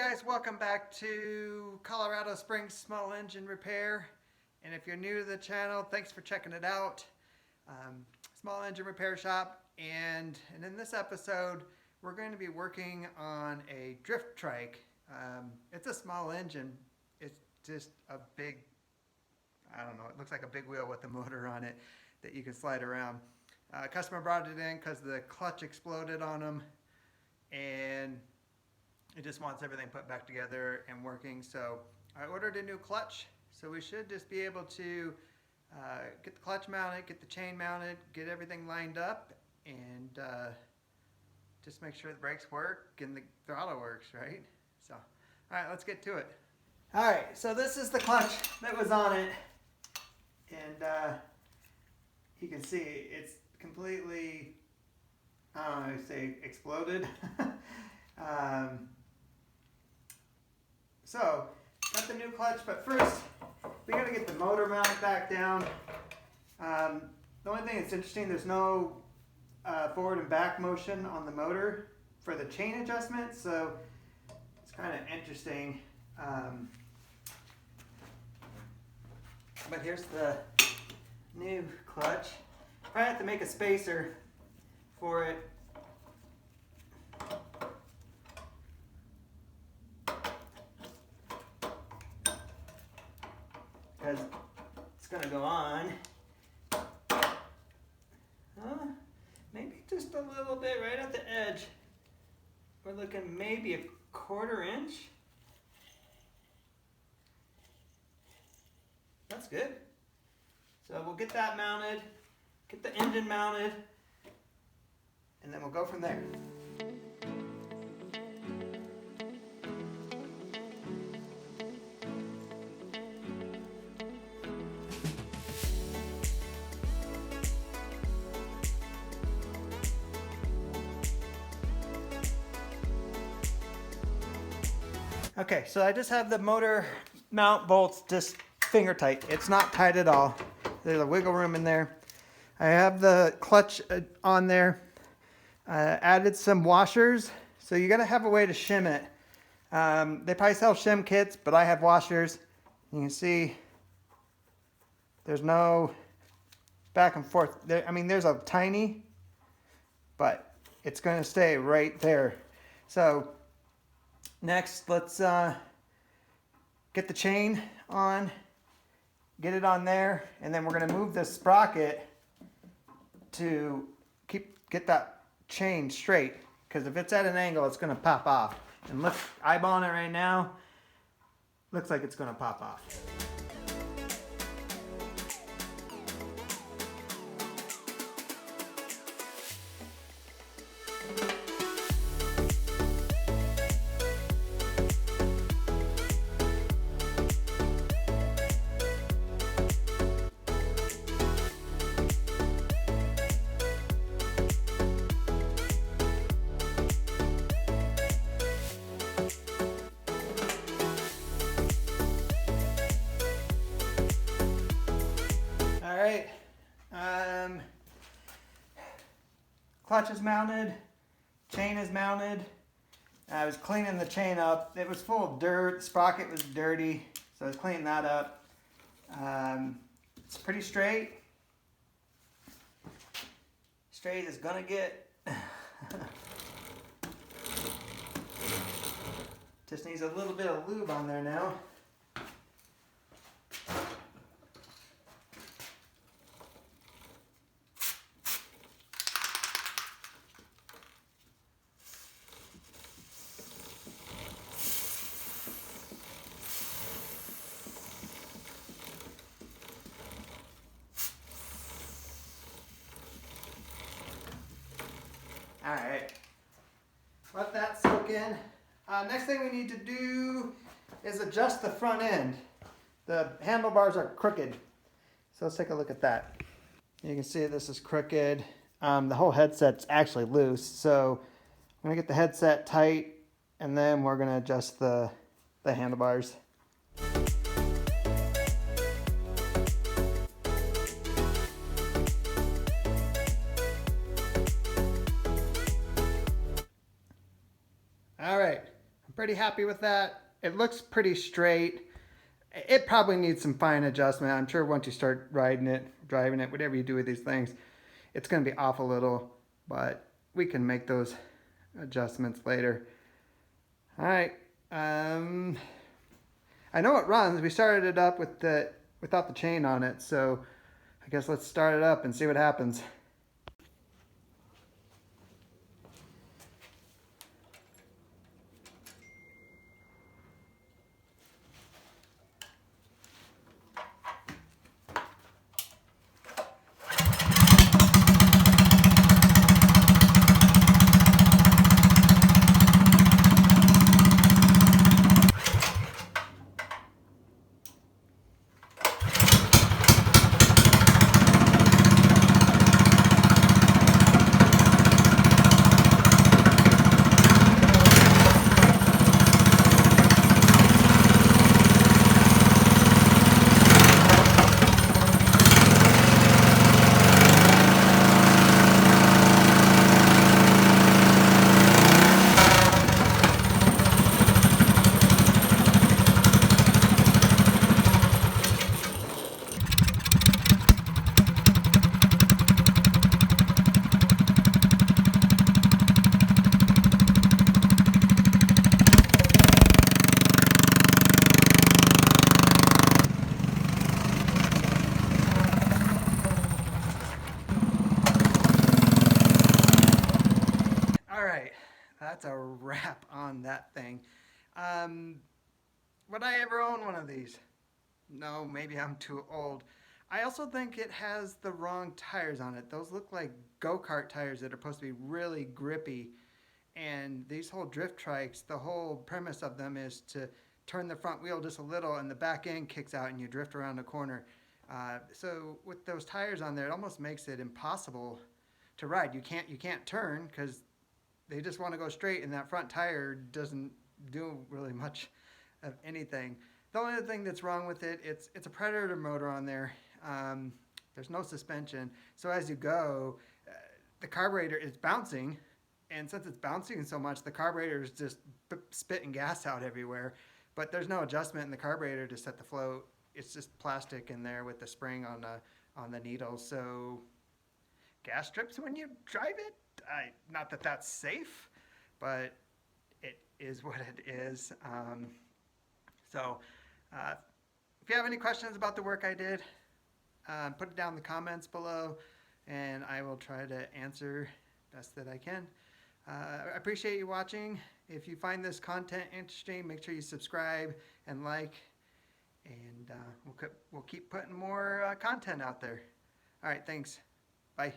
Guys, welcome back to Colorado Springs Small Engine Repair. And if you're new to the channel, thanks for checking it out. Small engine repair shop. And in this episode, we're going to be working on a drift trike. It's a small engine. It's just a big, I don't know, it looks like a big wheel with a motor on it that you can slide around. Customer brought it in because the clutch exploded on them, and it just wants everything put back together and working. So I ordered a new clutch, so we should just be able to get the clutch mounted, get the chain mounted, get everything lined up, and just make sure the brakes work and the throttle works, right? So, all right, let's get to it. All right, so this is the clutch that was on it, and you can see it's completely, I don't know how to say, exploded. So, got the new clutch, but first we gotta get the motor mounted back down. The only thing that's interesting, there's no forward and back motion on the motor for the chain adjustment, so it's kind of interesting. But here's the new clutch. Probably have to make a spacer for it. Because it's going to go on. Maybe just a little bit right at the edge. We're looking maybe a 1/4 inch. That's good. So we'll get that mounted, get the engine mounted, and then we'll go from there. Okay, so I just have the motor mount bolts just finger tight. It's not tight at all. There's a wiggle room in there. I have the clutch on there. Added some washers. So you gotta have a way to shim it. They probably sell shim kits, but I have washers. You can see there's no back and forth. There, I mean, there's a tiny, but it's gonna stay right there. So next, let's get the chain on, get it on there, and then we're going to move this sprocket to get that chain straight, because if it's at an angle, it's going to pop off. And look, eyeballing it right now, looks like it's going to pop off. Alright, clutch is mounted, chain is mounted. I was cleaning the chain up. It was full of dirt, the sprocket was dirty, so I was cleaning that up. It's pretty straight. Straight is gonna get. Just needs a little bit of lube on there now. Alright, let that soak in. Next thing we need to do is adjust the front end. The handlebars are crooked, so let's take a look at that. You can see this is crooked. The whole headset's actually loose, so I'm going to get the headset tight, and then we're going to adjust the handlebars. pretty happy with that. It looks pretty straight. It probably needs some fine adjustment. I'm sure once you start riding it, driving it, whatever you do with these things, it's going to be off a little, but we can make those adjustments later. All right. I know it runs. We started it up without the chain on it, so I guess let's start it up and see what happens. That's a wrap on that thing. Would I ever own one of these? No, maybe I'm too old. I also think it has the wrong tires on it. Those look like go-kart tires that are supposed to be really grippy. And these whole drift trikes, the whole premise of them is to turn the front wheel just a little and the back end kicks out and you drift around a corner. So with those tires on there, it almost makes it impossible to ride. You can't turn because they just want to go straight, and that front tire doesn't do really much of anything. The only other thing that's wrong with it, it's a Predator motor on there. There's no suspension, so as you go, the carburetor is bouncing, and since it's bouncing so much, the carburetor is just spitting gas out everywhere. But there's no adjustment in the carburetor to set the float. It's just plastic in there with the spring on the needles, so gas drips when you drive it. Not that that's safe, but it is what it is. If you have any questions about the work I did, put it down in the comments below, and I will try to answer best that I can. I appreciate you watching. If you find this content interesting, make sure you subscribe and like, and we'll keep putting more content out there. All right, thanks. Bye.